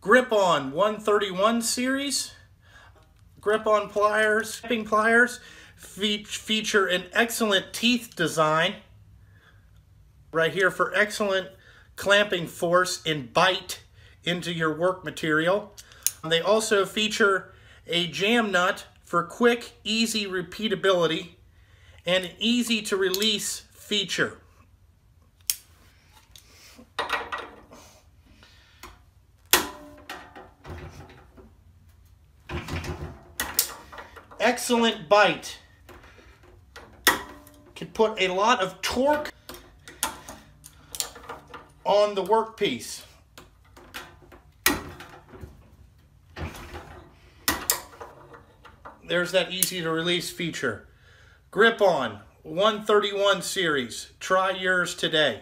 Grip-On 131 series. Grip-On pliers, feature an excellent teeth design right here for excellent clamping force and bite into your work material. They also feature a jam nut for quick, easy repeatability and an easy to release feature. Excellent bite. Can put a lot of torque on the workpiece. There's that easy to release feature. Grip-On 131 series. Try yours today.